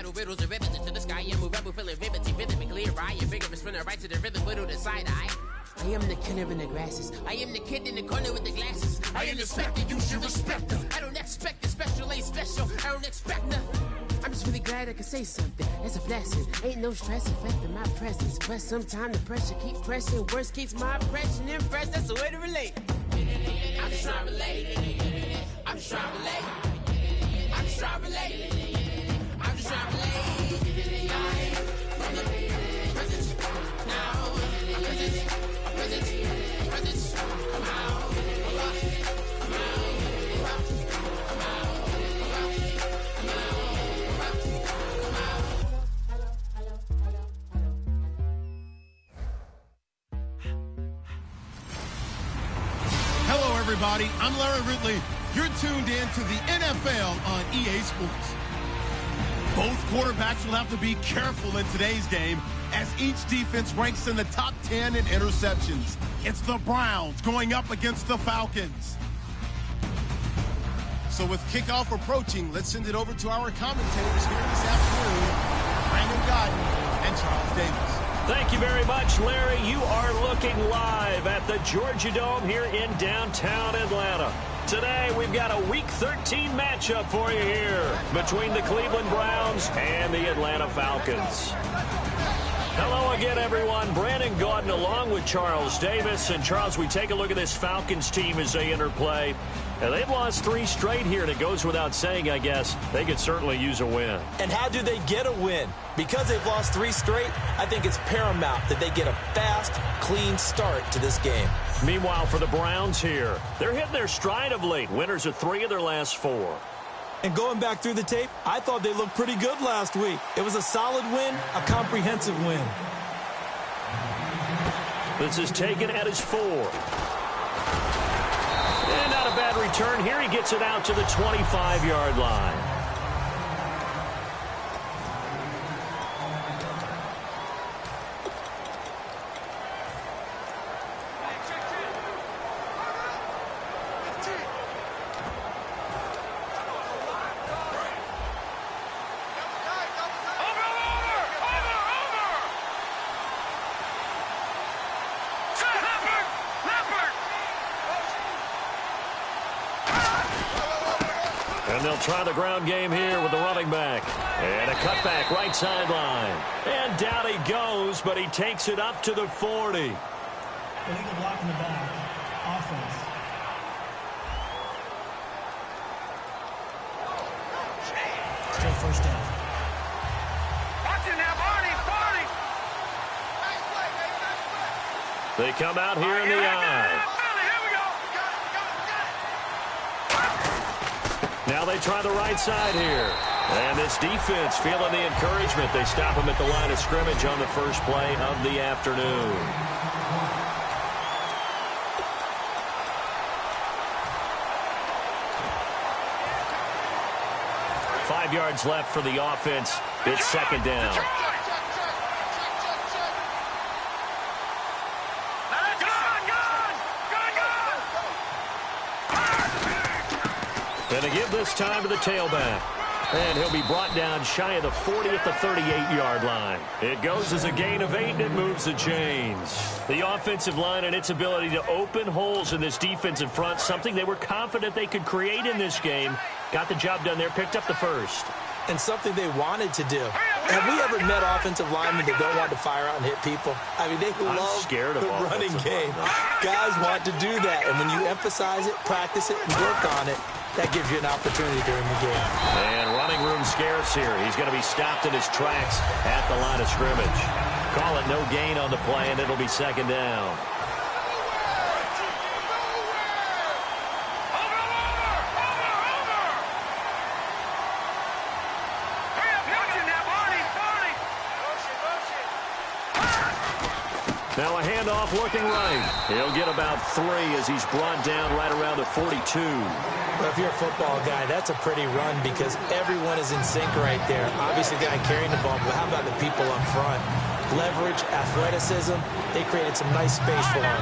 battle riddles and ribbons into the sky. I'm a rebel feeling rhythm clear. I am vigorous, spinning right to the rhythm, whittle the side eye. I am the killer in the grasses. I am the kid in the corner with the glasses. I am the specter, you should respect them. I don't expect the special, ain't special. I don't expect nothing. I'm just really glad I can say something. It's a blessing. Ain't no stress affecting my presence. But sometimes the pressure keep pressing. Worst keeps my impression impressed. That's the way to relate. I'm just trying to relate. I'm just trying to relate. I'm just trying to relate. I'm just trying to relate. From the presence now. Presence. Come out. Hello, everybody. I'm Larry Ridley. You're tuned in to the NFL on EA Sports. Both quarterbacks will have to be careful in today's game as each defense ranks in the top 10 in interceptions. It's the Browns going up against the Falcons. So with kickoff approaching, let's send it over to our commentators here this afternoon, Brandon Godden and Charles Davis. Thank you very much, Larry. You are looking live at the Georgia Dome here in downtown Atlanta. Today, we've got a Week 13 matchup for you here between the Cleveland Browns and the Atlanta Falcons. Hello again, everyone. Brandon Gaudin along with Charles Davis. And, Charles, we take a look at this Falcons team as they enter play. And they've lost 3 straight here, and it goes without saying, I guess, they could certainly use a win. And how do they get a win? Because they've lost 3 straight, I think it's paramount that they get a fast, clean start to this game. Meanwhile, for the Browns here, they're hitting their stride of late. Winners of 3 of their last 4. And going back through the tape, I thought they looked pretty good last week. It was a solid win, a comprehensive win. This is taken at his 4. And not a bad return here. He gets it out to the 25-yard line. And they'll try the ground game here with the running back. And a cutback right sideline. And down he goes, but he takes it up to the 40. Illegal block in the back. Offense. Still first down. Watch it now, Barney. They come out here in the eye. Now they try the right side here. And this defense feeling the encouragement. They stop him at the line of scrimmage on the first play of the afternoon. Five yards left for the offense. It's second down. Going to give this time to the tailback. And he'll be brought down shy of the 40 at the 38-yard line. It goes as a gain of 8, and it moves the chains. The offensive line and its ability to open holes in this defensive front, something they were confident they could create in this game. Got the job done there, picked up the first. And something they wanted to do. Have we ever met offensive linemen that don't want to fire out and hit people? I mean, they love the running game. Guys want to do that. And when you emphasize it, practice it, and work on it, that gives you an opportunity during the game. And running room scarce here. He's going to be stopped in his tracks at the line of scrimmage. Call it no gain on the play, and it'll be second down. Now a handoff looking right. He'll get about 3 as he's brought down right around the 42. Well, if you're a football guy, that's a pretty run because everyone is in sync right there. Obviously, the guy carrying the ball, but how about the people up front? Leverage, athleticism, they created some nice space for him.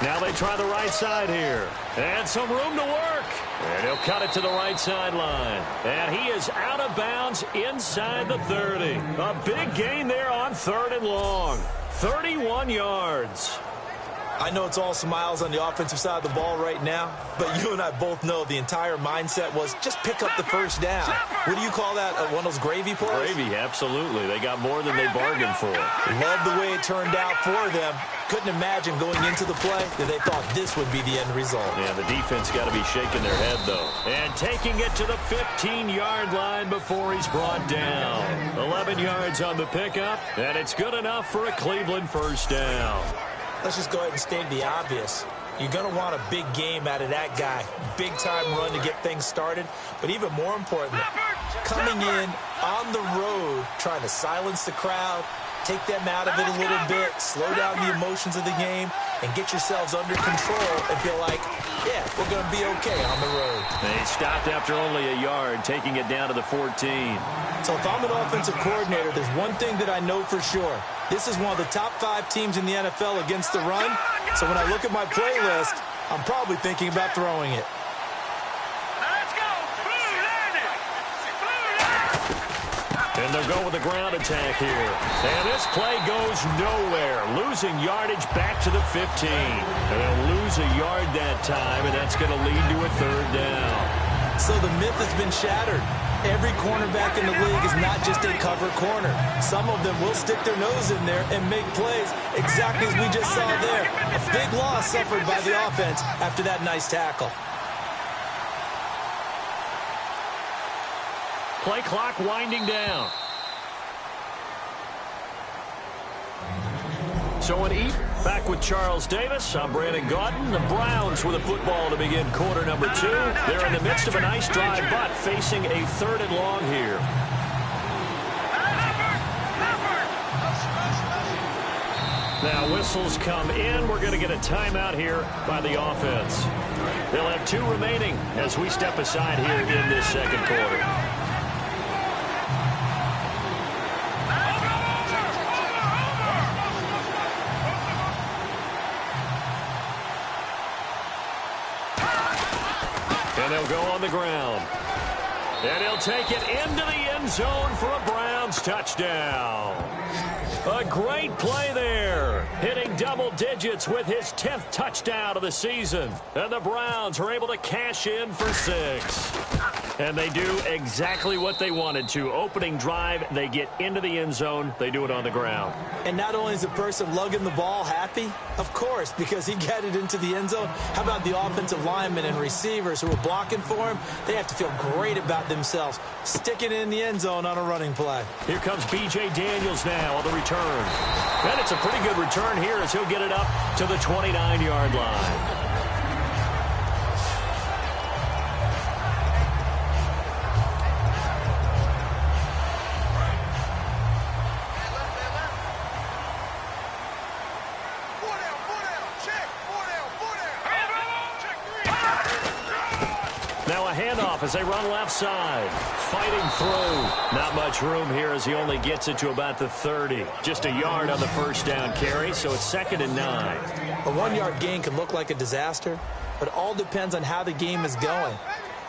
Now they try the right side here. And some room to work. And he'll cut it to the right sideline. And he is out of bounds inside the 30. A big gain there on 3rd and long. 31 yards. I know it's all smiles on the offensive side of the ball right now, but you and I both know the entire mindset was just pick up the first down. What do you call that? One of those gravy plays? Gravy, absolutely. They got more than they bargained for. Love the way it turned out for them. Couldn't imagine going into the play that they thought this would be the end result. Yeah, the defense got to be shaking their head, though. And taking it to the 15-yard line before he's brought down. 11 yards on the pickup, and it's good enough for a Cleveland first down. Let's just go ahead and state the obvious. You're going to want a big game out of that guy. Big-time run to get things started. But even more importantly, coming in on the road, trying to silence the crowd, take them out of it a little bit, slow down the emotions of the game, and get yourselves under control and feel like, yeah, we're going to be okay on the road. They stopped after only a yard, taking it down to the 14. So if I'm an offensive coordinator, there's one thing that I know for sure. This is one of the top 5 teams in the NFL against the run. So when I look at my playlist, I'm probably thinking about throwing it. Let's go. And they'll go with the ground attack here. And this play goes nowhere. Losing yardage back to the 15. And they'll lose a yard that time, and that's going to lead to a 3rd down. So the myth has been shattered. Every cornerback in the league is not just a cover corner. Some of them will stick their nose in there and make plays exactly as we just saw there. A big loss suffered by the offense after that nice tackle. Play clock winding down. So an eat back with Charles Davis. I'm Brandon Gaudin. The Browns with a football to begin quarter number 2. They're in the midst of a nice drive, but facing a 3rd and long here. Now whistles come in. We're going to get a timeout here by the offense. They'll have 2 remaining as we step aside here in this second quarter. And they'll go on the ground. And he'll take it into the end zone for a Browns touchdown. A great play there. Hitting double digits with his 10th touchdown of the season. And the Browns are able to cash in for 6. And they do exactly what they wanted to. Opening drive, they get into the end zone. They do it on the ground. And not only is the person lugging the ball happy, of course, because he got it into the end zone. How about the offensive linemen and receivers who are blocking for him? They have to feel great about themselves, sticking it in the end zone on a running play. Here comes B.J. Daniels now on the return. And it's a pretty good return here as he'll get it up to the 29-yard line. As they run left side, fighting through. Not much room here as he only gets it to about the 30. Just a yard on the first down carry, so it's 2nd and 9. A 1-yard gain can look like a disaster, but it all depends on how the game is going.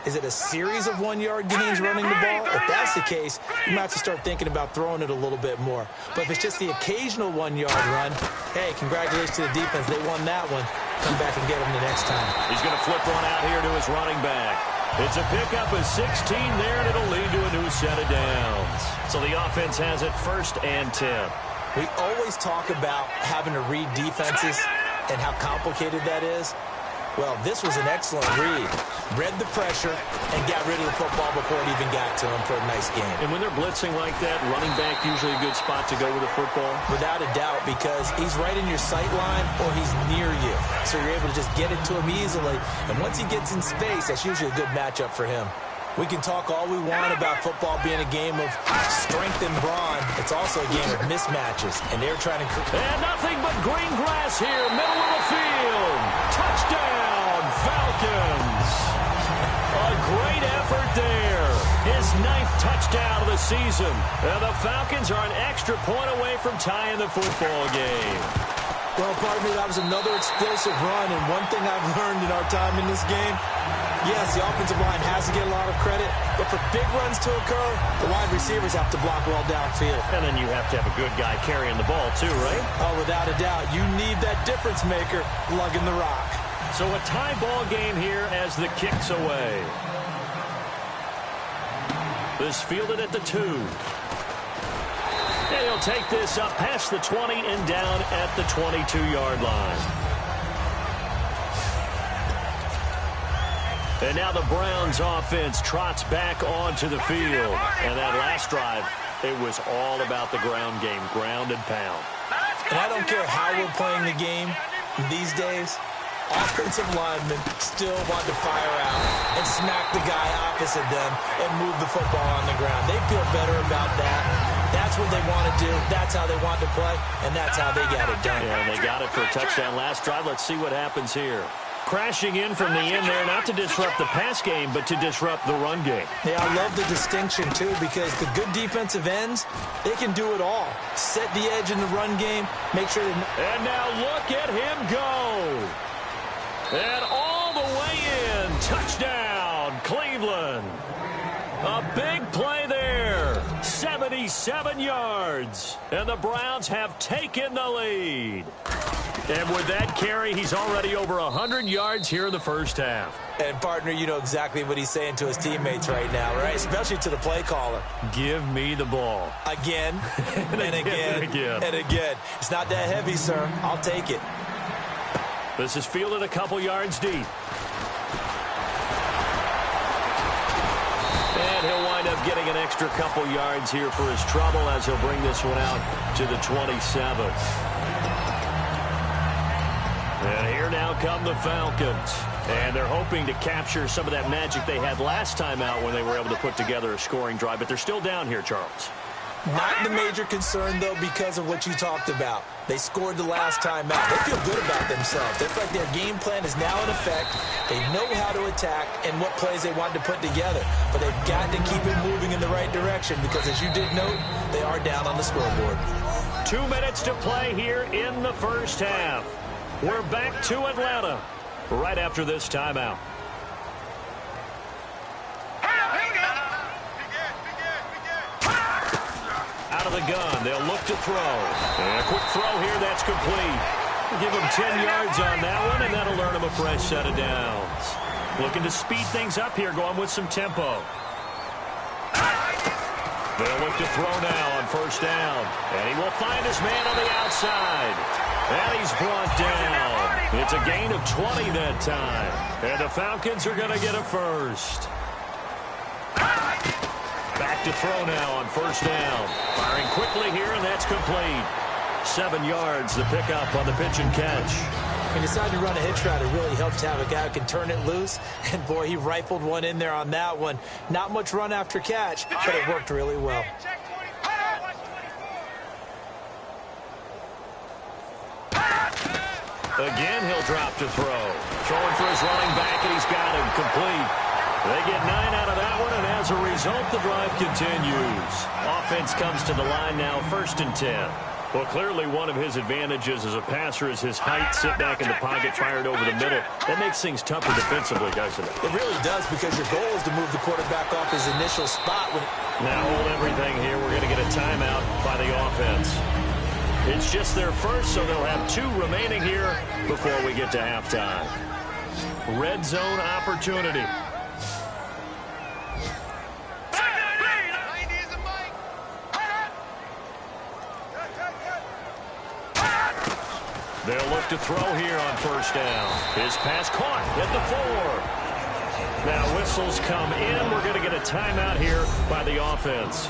Is it a series of 1-yard gains running the ball? If that's the case, you might have to start thinking about throwing it a little bit more. But if it's just the occasional 1-yard run, hey, congratulations to the defense. They won that one. Come back and get them the next time. He's going to flip one out here to his running back. It's a pickup of 16 there, and it'll lead to a new set of downs. So the offense has it 1st and 10. We always talk about having to read defenses and how complicated that is. Well, this was an excellent read. Read the pressure and got rid of the football before it even got to him for a nice game. And when they're blitzing like that, running back usually a good spot to go with the football? Without a doubt, because he's right in your sight line or he's near you. So you're able to just get it to him easily. And once he gets in space, that's usually a good matchup for him. We can talk all we want about football being a game of strength and brawn. It's also a game of mismatches, and they're trying to... And nothing but green grass here, middle of the field. Touchdown, Falcons. A great effort there. His 9th touchdown of the season. And the Falcons are an extra point away from tying the football game. Well, partner, that was another explosive run, and one thing I've learned in our time in this game, yes, the offensive line has to get a lot of credit, but for big runs to occur, the wide receivers have to block well downfield. And then you have to have a good guy carrying the ball too, right? Oh, without a doubt. You need that difference maker lugging the rock. So a tie ball game here as the kick's away. This fielded at the 2. And he'll take this up past the 20 and down at the 22-yard line. And now the Browns offense trots back onto the field. And that last drive, it was all about the ground game, ground and pound. And I don't care how we're playing the game these days, offensive linemen still want to fire out and smack the guy opposite them and move the football on the ground. They feel better about that. That's what they want to do. That's how they want to play, and that's how they got it done. Yeah, and they got it for a touchdown last drive. Let's see what happens here. Crashing in from the end there, not to disrupt the pass game, but to disrupt the run game. Yeah, I love the distinction, too, because the good defensive ends, they can do it all. Set the edge in the run game, make sure they... And now look at him go. And all the way in. Touchdown, Cleveland. A big play there. 77 yards. And the Browns have taken the lead. And with that carry, he's already over 100 yards here in the first half. And, partner, you know exactly what he's saying to his teammates right now, right? Especially to the play caller. Give me the ball. Again, and again, and again. It's not that heavy, sir. I'll take it. This is fielded a couple yards deep. And he'll wind up getting an extra couple yards here for his trouble as he'll bring this one out to the 27. And here now come the Falcons. And they're hoping to capture some of that magic they had last time out when they were able to put together a scoring drive. But they're still down here, Charles. Not the major concern, though, because of what you talked about. They scored the last time out. They feel good about themselves. They feel like their game plan is now in effect. They know how to attack and what plays they want to put together. But they've got to keep it moving in the right direction because, as you did note, they are down on the scoreboard. 2 minutes to play here in the first half. We're back to Atlanta right after this timeout. Out of the gun, they'll look to throw. And a quick throw here, that's complete. Give him 10 yards on that one, and that'll earn him a fresh set of downs. Looking to speed things up here, going with some tempo. They'll look to throw now on first down. And he will find his man on the outside. And he's brought down. It's a gain of 20 that time. And the Falcons are going to get a first. Back to throw now on first down. Firing quickly here, and that's complete. 7 yards, the pickup on the pitch and catch. When you decide to run a hitch route, it really helps to have a guy who can turn it loose. And, boy, he rifled one in there on that one. Not much run after catch, but it worked really well. Again, he'll drop to throw. Throwing for his running back, and he's got him complete. They get 9 out of that one, and as a result, the drive continues. Offense comes to the line now, 1st and 10. Well, clearly one of his advantages as a passer is his height, sit back in the pocket, fired over the middle. That makes things tougher defensively, doesn't it? It really does, because your goal is to move the quarterback off his initial spot. Now hold everything here. We're going to get a timeout by the offense. It's just their first, so they'll have 2 remaining here before we get to halftime. Red zone opportunity. They'll look to throw here on first down. His pass caught at the 4. Now whistles come in. We're going to get a timeout here by the offense.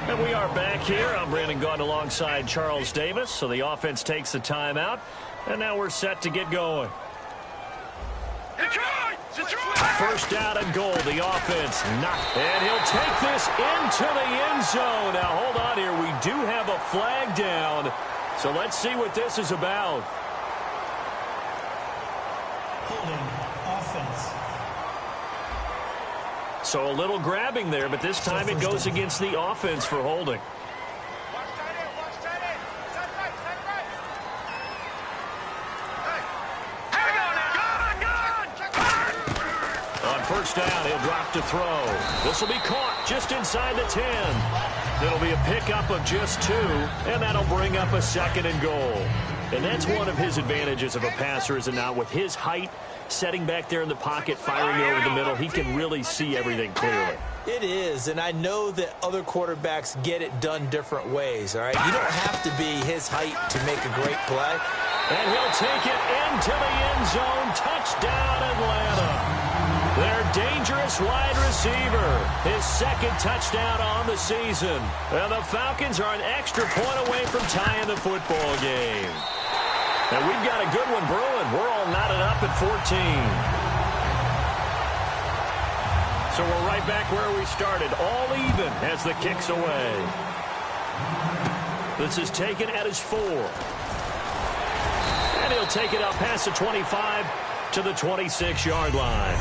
And we are back here. I'm Brandon Gaudin alongside Charles Davis. So the offense takes the timeout. And now we're set to get going. First down and goal. The offense knocked. And he'll take this into the end zone. Now hold on here. We do have a flag down. So let's see what this is about. Holding offense. So a little grabbing there, but this time it goes against the offense for holding. first down. He'll drop to throw. This will be caught just inside the 10. It'll be a pickup of just 2, and that'll bring up a 2nd and goal. And that's one of his advantages of a passer, is it not? With his height, setting back there in the pocket, firing over the middle, he can really see everything clearly. It is, and I know that other quarterbacks get it done different ways, all right? You don't have to be his height to make a great play. And he'll take it into the end zone. Touchdown, Atlanta. Their dangerous wide receiver, his 2nd touchdown on the season. And the Falcons are an extra point away from tying the football game. And we've got a good one brewing. We're all knotted up at 14. So we're right back where we started, all even as the kick's away. This is taken at his 4. And he'll take it up past the 25 to the 26-yard line.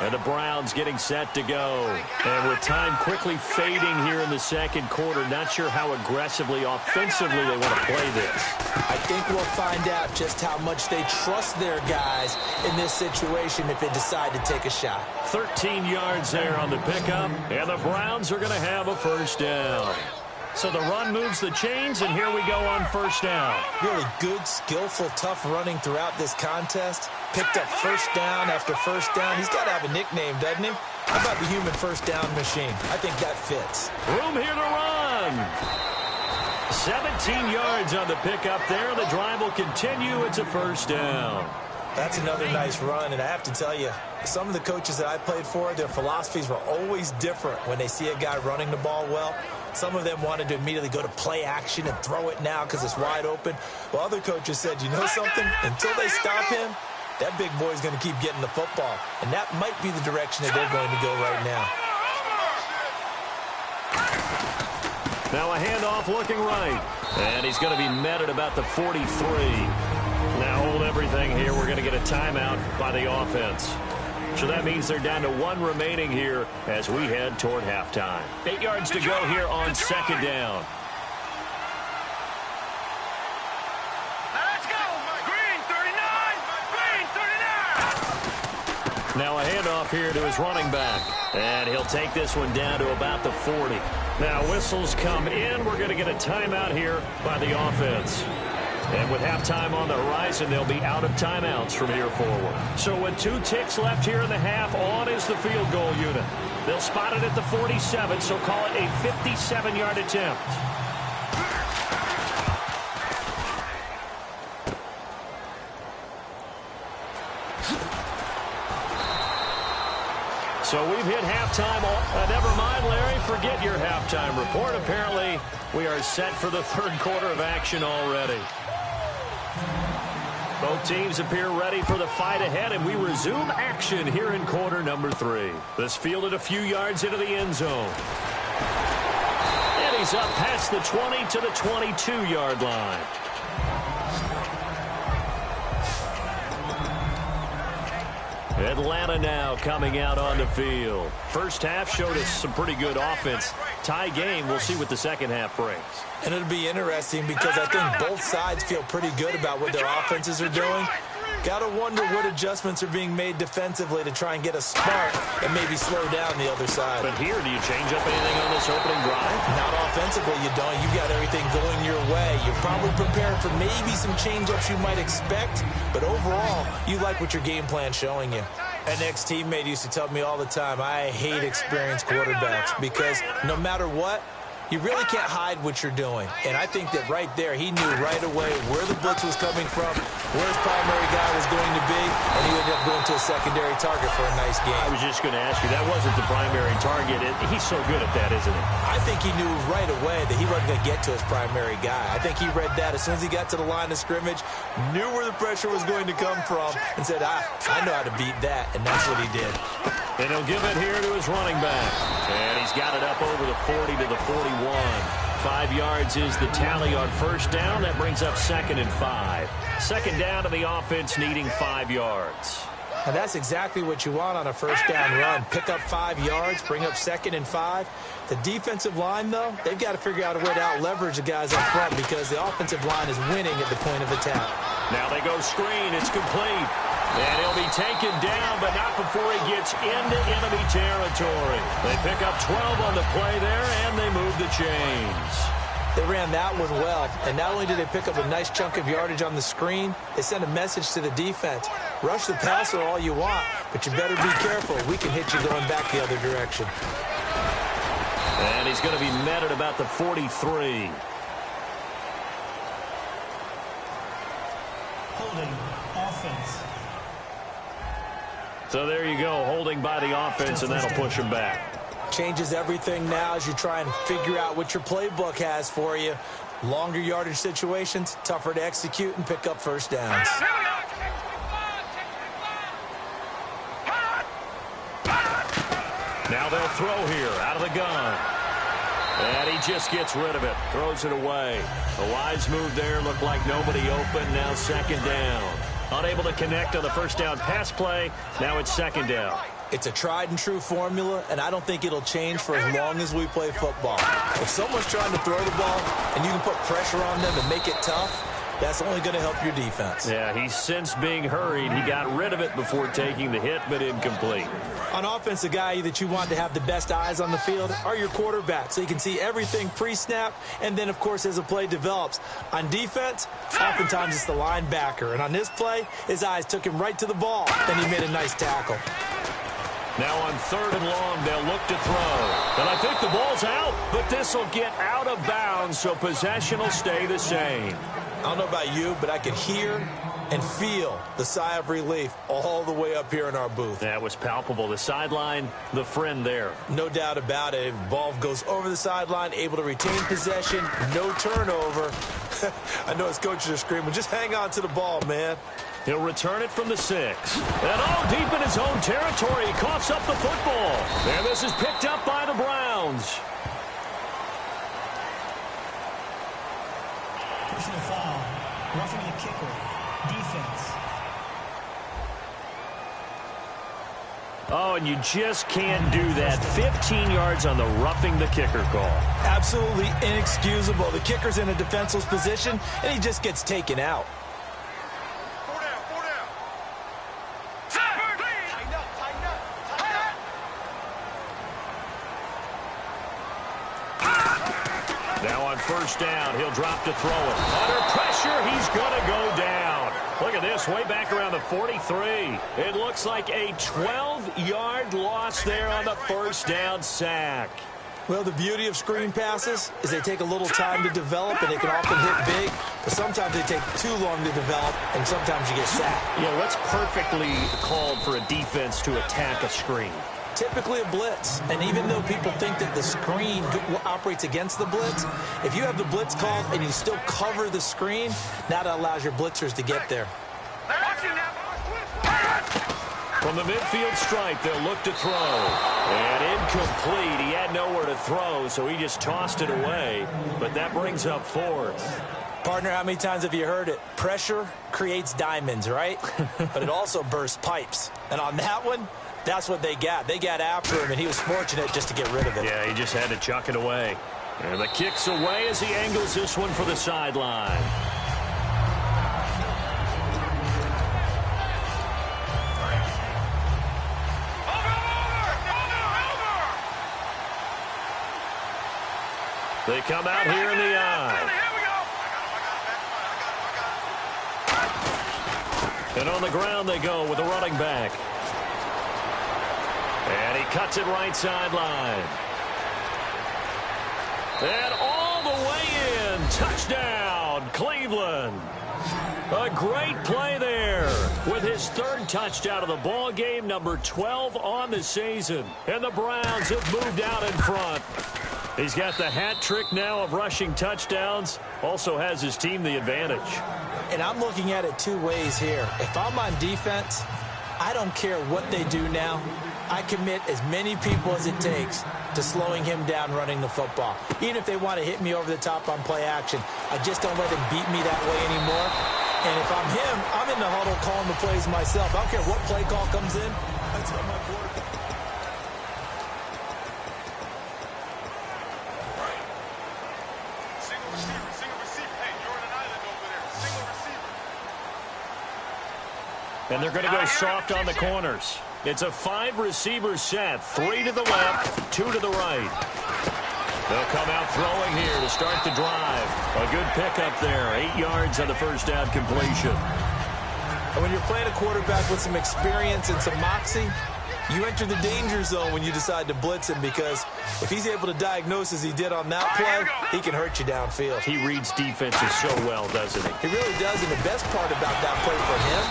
And the Browns getting set to go. And with time quickly fading here in the 2nd quarter, not sure how aggressively, offensively they want to play this. I think we'll find out just how much they trust their guys in this situation if they decide to take a shot. 13 yards there on the pickup, and the Browns are going to have a first down. So the run moves the chains, and here we go on first down. Really good, skillful, tough running throughout this contest. Picked up first down after first down. He's got to have a nickname, doesn't he? How about the human first down machine? I think that fits. Room here to run. 17 yards on the pickup there. The drive will continue. It's a first down. That's another nice run, and I have to tell you, some of the coaches that I played for, their philosophies were always different when they see a guy running the ball well. Some of them wanted to immediately go to play action and throw it now because it's wide open. Well, other coaches said, you know something? Until they stop him, that big boy's going to keep getting the football. And that might be the direction that they're going to go right now. Now a handoff looking right. And he's going to be met at about the 43. Now hold everything here. We're going to get a timeout by the offense. So that means they're down to 1 remaining here as we head toward halftime. 8 yards to go here on 2nd down. Let's go! Green 39! Green 39! Now a handoff here to his running back. And he'll take this one down to about the 40. Now whistles come in. We're going to get a timeout here by the offense. And with halftime on the horizon, they'll be out of timeouts from here forward. So with 2 ticks left here in the half, on is the field goal unit. They'll spot it at the 47, so call it a 57-yard attempt. So we've hit halftime. Never mind, Larry, forget your halftime report. Apparently, we are set for the 3rd quarter of action already. Both teams appear ready for the fight ahead, and we resume action here in quarter number 3. This fielded a few yards into the end zone. And he's up past the 20 to the 22-yard line. Atlanta now coming out on the field. First half showed us some pretty good offense. Tie game. We'll see what the second half brings. And it'll be interesting because I think both sides feel pretty good about what their offenses are doing. Got to wonder what adjustments are being made defensively to try and get a spark and maybe slow down the other side. But here, do you change up anything on this opening drive? Not offensively, you don't. You've got everything going your way. You're probably prepared for maybe some change-ups you might expect, but overall, you like what your game plan's showing you. An ex-teammate used to tell me all the time, I hate experienced quarterbacks because no matter what, you really can't hide what you're doing. And I think that right there, he knew right away where the blitz was coming from, where his primary guy was going to be, and he ended up going to a secondary target for a nice game. I was just going to ask you, that wasn't the primary target. He's so good at that, isn't he? I think he knew right away that he wasn't going to get to his primary guy. I think he read that as soon as he got to the line of scrimmage, knew where the pressure was going to come from, and said, I know how to beat that, and that's what he did. And he'll give it here to his running back. And he's got it up over the 40 to the 41. 5 yards is the tally on first down. That brings up 2nd and 5. Second down to the offense needing 5 yards. And that's exactly what you want on a first down run. Pick up 5 yards, bring up 2nd and 5. The defensive line, though, they've got to figure out a way to out-leverage the guys up front because the offensive line is winning at the point of attack. Now they go screen. It's complete. And he'll be taken down, but not before he gets into enemy territory. They pick up 12 on the play there, and they move the chains. They ran that one well, and not only did they pick up a nice chunk of yardage on the screen, they sent a message to the defense. Rush the passer all you want, but you better be careful. We can hit you going back the other direction. And he's going to be met at about the 43. Holding offense. So there you go, holding by the offense, and that'll push him back. Changes everything now as you try and figure out what your playbook has for you. Longer yardage situations, tougher to execute and pick up first downs. Now they'll throw here out of the gun. And he just gets rid of it, throws it away. A wise move there, looked like nobody open, now second down. Unable to connect on the first down pass play, now it's second down. It's a tried and true formula, and I don't think it'll change for as long as we play football. If someone's trying to throw the ball and you can put pressure on them and make it tough, that's only going to help your defense. Yeah, he's since being hurried. He got rid of it before taking the hit, but incomplete. On offense, the guy that you want to have the best eyes on the field are your quarterbacks, so you can see everything pre-snap, and then, of course, as the play develops. On defense, oftentimes it's the linebacker, and on this play, his eyes took him right to the ball, and he made a nice tackle. Now on third and long, they'll look to throw. And I think the ball's out, but this will get out of bounds, so possession will stay the same. I don't know about you, but I could hear and feel the sigh of relief all the way up here in our booth. That was palpable. The sideline, the friend there. No doubt about it. Ball goes over the sideline, able to retain possession, no turnover. I know his coaches are screaming, just hang on to the ball, man. He'll return it from the 6. And all deep in his own territory, he coughs up the football. And this is picked up by the Browns. Personal foul. Roughing the kicker. Defense. Oh, and you just can't do that. 15 yards on the roughing the kicker call. Absolutely inexcusable. The kicker's in a defenseless position, and he just gets taken out. Now on first down, he'll drop to throw it. Under pressure, he's going to go down. Look at this, way back around the 43. It looks like a 12-yard loss there on the first down sack. Well, the beauty of screen passes is they take a little time to develop, and they can often hit big, but sometimes they take too long to develop, and sometimes you get sacked. Yeah, what's perfectly called for a defense to attack a screen? Typically a blitz, and even though people think that the screen operates against the blitz, if you have the blitz called and you still cover the screen, now that allows your blitzers to get there. From the midfield stripe, they'll look to throw. And incomplete. He had nowhere to throw, so he just tossed it away. But that brings up fourth. Partner, how many times have you heard it? Pressure creates diamonds, right? But it also bursts pipes. And on that one, that's what they got. They got after him, and he was fortunate just to get rid of it. Yeah, he just had to chuck it away. And the kick's away as he angles this one for the sideline. They come out here in the eye. And on the ground they go with the running back. And he cuts it right sideline. And all the way in. Touchdown, Cleveland. A great play there with his third touchdown of the ball game, number 12 on the season. And the Browns have moved out in front. He's got the hat trick now of rushing touchdowns. Also has his team the advantage. And I'm looking at it two ways here. If I'm on defense, I don't care what they do now. I commit as many people as it takes to slowing him down running the football. Even if they want to hit me over the top on play action, I just don't let him beat me that way anymore. And if I'm him, I'm in the huddle calling the plays myself. I don't care what play call comes in. That's what my quarterback. And they're going to go soft on the corners. It's a 5-receiver set. 3 to the left, 2 to the right. They'll come out throwing here to start the drive. A good pickup there. 8 yards on the first down completion. And when you're playing a quarterback with some experience and some moxie, you enter the danger zone when you decide to blitz him, because if he's able to diagnose as he did on that play, he can hurt you downfield. He reads defenses so well, doesn't he? He really does, and the best part about that play for him,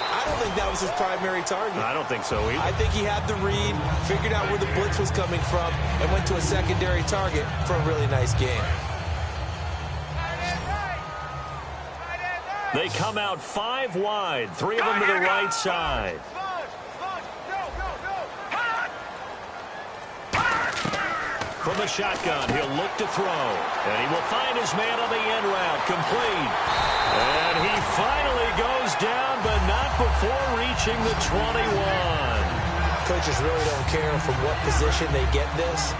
I don't think that was his primary target. I don't think so either. I think he had the read, figured out where the blitz was coming from, and went to a secondary target for a really nice game. They come out 5 wide, 3 of them to the right side. From the shotgun, he'll look to throw. And he will find his man on the end route, complete. And he finally goes down, but not before reaching the 21. Coaches really don't care from what position they get this,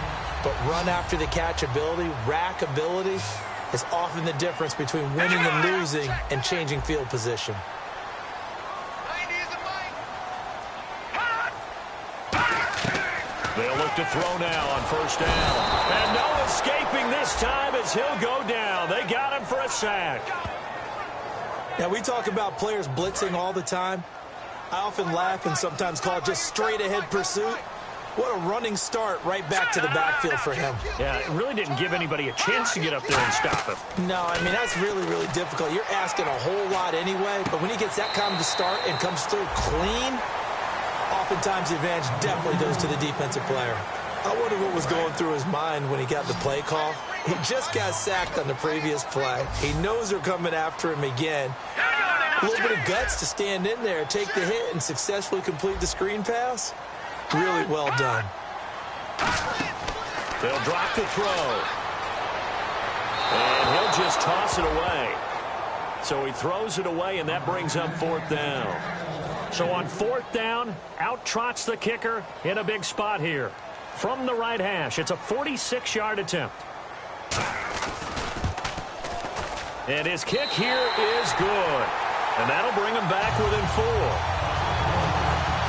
but run after the catch ability, rack ability, is often the difference between winning and losing and changing field position. They'll look to throw now on first down. And no escaping this time as he'll go down. They got him for a sack. Now, we talk about players blitzing all the time. I often laugh and sometimes call it just straight-ahead pursuit. What a running start right back to the backfield for him. Yeah, it really didn't give anybody a chance to get up there and stop him. No, I mean, that's really, really difficult. You're asking a whole lot anyway, but when he gets that kind of a start and comes through clean, oftentimes the advantage definitely goes to the defensive player. I wonder what was going through his mind when he got the play call. He just got sacked on the previous play. He knows they're coming after him again. A little bit of guts to stand in there, take the hit, and successfully complete the screen pass. Really well done. They'll drop the throw. And he'll just toss it away. So he throws it away, and that brings up 4th down. So on 4th down, out trots the kicker in a big spot here. From the right hash, it's a 46-yard attempt. And his kick here is good. And that'll bring him back within 4.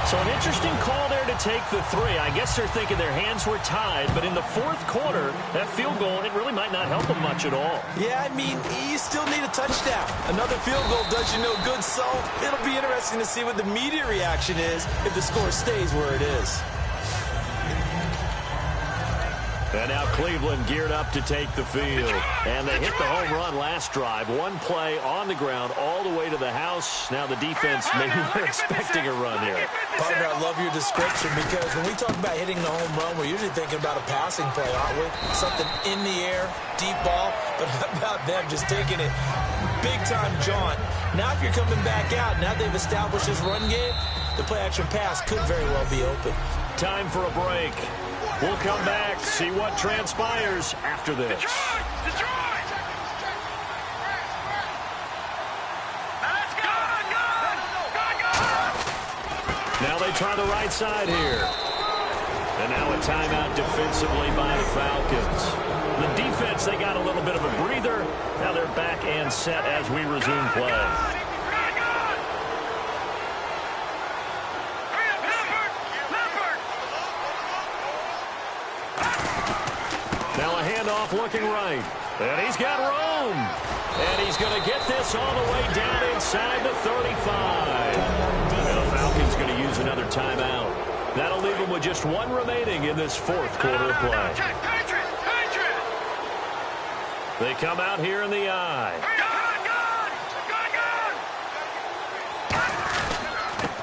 So an interesting call there to take the 3. I guess they're thinking their hands were tied, but in the 4th quarter, that field goal, it really might not help them much at all. Yeah, I mean, you still need a touchdown. Another field goal does you no good, so it'll be interesting to see what the media reaction is if the score stays where it is. And now Cleveland geared up to take the field. And they hit the home run last drive. One play on the ground all the way to the house. Now the defense, maybe they're expecting a run here. Partner, I love your description, because when we talk about hitting the home run, we're usually thinking about a passing play, aren't we? Something in the air, deep ball. But how about them just taking it big-time jaunt? Now if you're coming back out, now they've established this run game, the play-action pass could very well be open. Time for a break. We'll come back, see what transpires after this. Now they try the right side here. And now a timeout defensively by the Falcons. The defense, they got a little bit of a breather. Now they're back and set as we resume play. Now a handoff looking right. And he's got room. And he's going to get this all the way down inside the 35. And the Falcons going to use another timeout. That'll leave them with just 1 remaining in this 4th quarter of play. They come out here in the eye.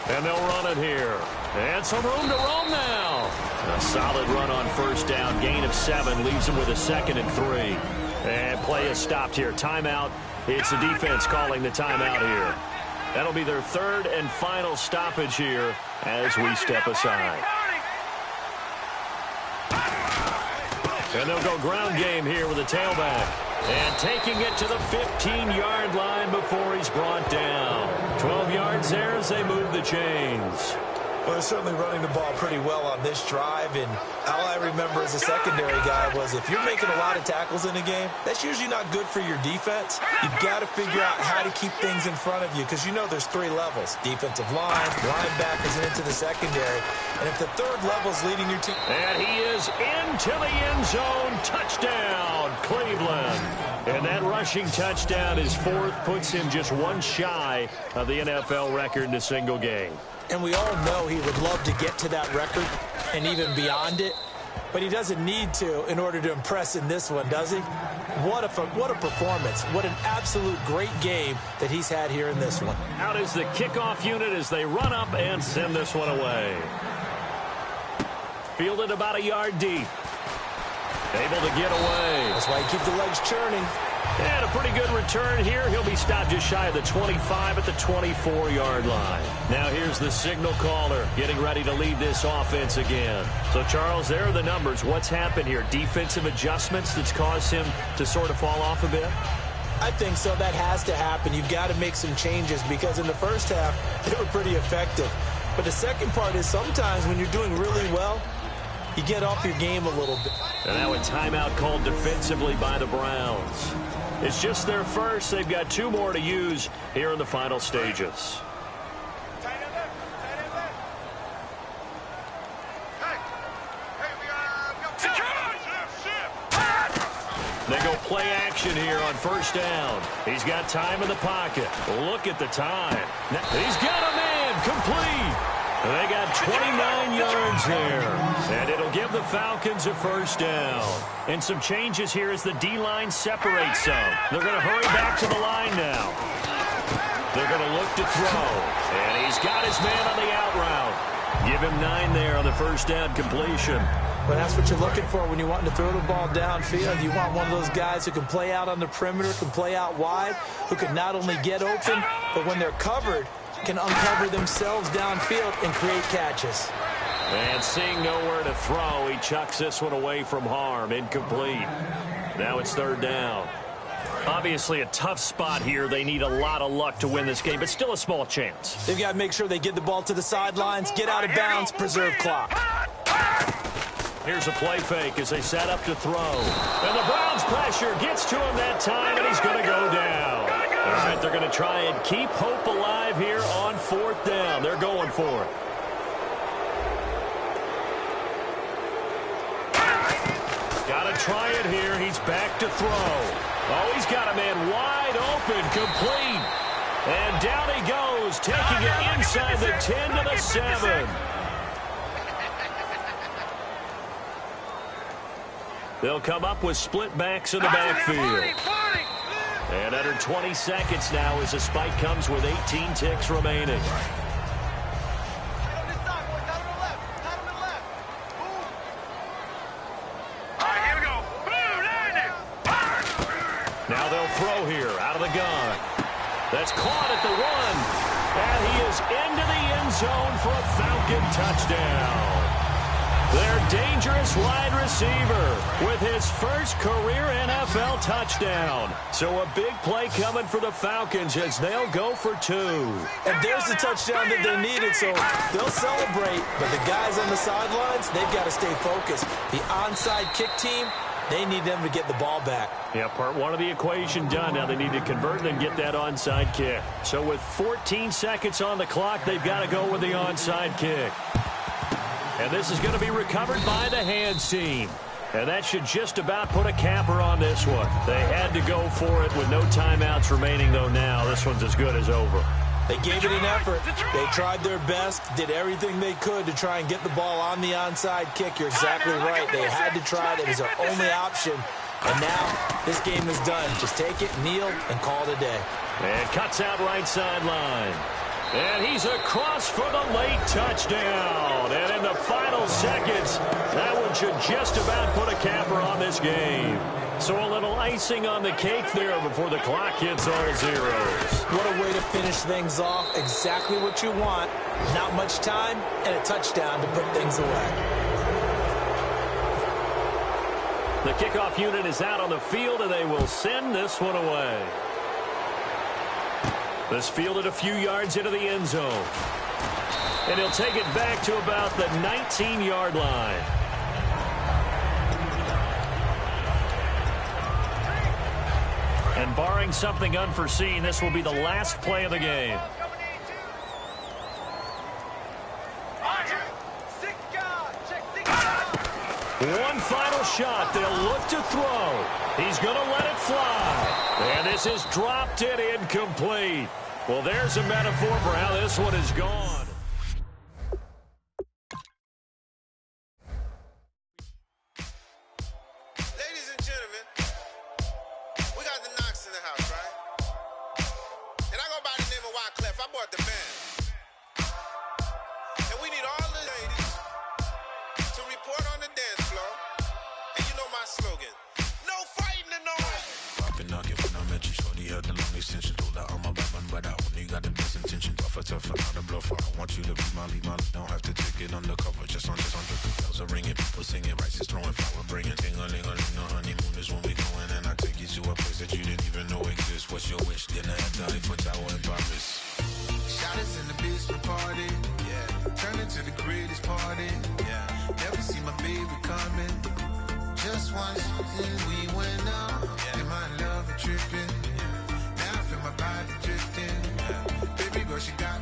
And they'll run it here. And some room to roam now. A solid run on first down. Gain of 7 leaves them with a 2nd and 3. And play is stopped here. Timeout. It's the defense calling the timeout here. That'll be their 3rd and final stoppage here as we step aside. And they'll go ground game here with a tailback. And taking it to the 15-yard line before he's brought down. 12 yards there as they move the chains. Well, they're certainly running the ball pretty well on this drive, and all I remember as a secondary guy was if you're making a lot of tackles in a game, that's usually not good for your defense. You've got to figure out how to keep things in front of you because you know there's 3 levels: defensive line, linebackers, and into the secondary. And if the 3rd level is leading your team... And he is into the end zone. Touchdown, Cleveland. And that rushing touchdown, his 4th, puts him just 1 shy of the NFL record in a single game. And we all know he would love to get to that record and even beyond it, but he doesn't need to in order to impress in this one, does he? What a performance. What an absolute great game that he's had here in this one. Out is the kickoff unit as they run up and send this one away. Fielded about a yard deep. Able to get away. That's why you keep the legs churning. And a pretty good return here. He'll be stopped just shy of the 25 at the 24-yard line. Now here's the signal caller getting ready to lead this offense again. So, Charles, there are the numbers. What's happened here? Defensive adjustments that's caused him to sort of fall off a bit? I think so. That has to happen. You've got to make some changes because in the first half, they were pretty effective. But the second part is sometimes when you're doing really well, you get off your game a little bit. And now a timeout called defensively by the Browns. It's just their first. They've got 2 more to use here in the final stages. They go play action here on first down. He's got time in the pocket. Look at the time. He's got a man complete. They got 29 yards there. And it'll give the Falcons a first down. And some changes here as the D-line separates some. They're going to hurry back to the line now. They're going to look to throw. And he's got his man on the out route. Give him 9 there on the first down completion. Well, that's what you're looking for when you want to throw the ball downfield. You want one of those guys who can play out on the perimeter, can play out wide, who can not only get open, but when they're covered, can uncover themselves downfield and create catches. And seeing nowhere to throw, he chucks this one away from harm. Incomplete. Now it's 3rd down. Obviously a tough spot here. They need a lot of luck to win this game, but still a small chance. They've got to make sure they get the ball to the sidelines, get out of bounds, preserve clock. Here's a play fake as they set up to throw. And the Browns pressure gets to him that time, and he's going to go down. All right, they're going to try and keep hope alive here on 4th down. They're going for it. Got to try it here. He's back to throw. Oh, he's got a man wide open, complete. And down he goes, taking it inside the 10 to the 7. They'll come up with split backs in the backfield. And under 20 seconds now as the spike comes with 18 ticks remaining. Now they'll throw here out of the gun. That's caught at the 1. And he is into the end zone for a Falcon touchdown. Their dangerous wide receiver with his first career NFL touchdown. So a big play coming for the Falcons as they'll go for 2. And there's the touchdown that they needed, so they'll celebrate. But the guys on the sidelines, they've got to stay focused. The onside kick team, they need them to get the ball back. Yeah, part 1 of the equation done. Now they need to convert and then get that onside kick. So with 14 seconds on the clock, they've got to go with the onside kick. And this is going to be recovered by the hands team. And that should just about put a capper on this one. They had to go for it with no timeouts remaining, though now. This one's as good as over. They gave it an effort. They tried their best, did everything they could to try and get the ball on the onside kick. You're exactly right. They had to try it. It was their only option. And now this game is done. Just take it, kneel, and call it a day. And cuts out right sideline. And he's across for the late touchdown. And in the final seconds, that one should just about put a capper on this game. So a little icing on the cake there before the clock hits all zeros. What a way to finish things off. Exactly what you want. Not much time and a touchdown to put things away. The kickoff unit is out on the field, and they will send this one away. This fielded a few yards into the end zone. And he'll take it back to about the 19-yard line. And barring something unforeseen, this will be the last play of the game. One final shot. They'll look to throw. He's going to let it fly. And this is dropped it incomplete. Well, there's a metaphor for how this one is gone. Ladies and gentlemen, we got the Knox in the house, right? And I go by the name of Wyclef. I bought the band. And we need all the ladies to report on the dance floor. And you know my slogan, no fighting and no... I've been knocking when I met you, shorty had the long extension. Told her I'm a bad man, but I only got the best intention. Tougher, not a bluffer. I want you to be my lead, don't have to take it undercover. Just on the bells are ringing, people singing, rice is throwing flower, bringing ting-a-ling-a-ling. The honeymoon is when we going, and I take you to a place that you didn't even know exists. What's your wish? Dinner at the Eiffel Tower in Paris. Shot us in the basement party, yeah. Turn into the greatest party, yeah. Never see my baby coming. Just once, then we went out, yeah. And my love tripping, yeah. Now I feel my body drifting, yeah. Baby girl, she got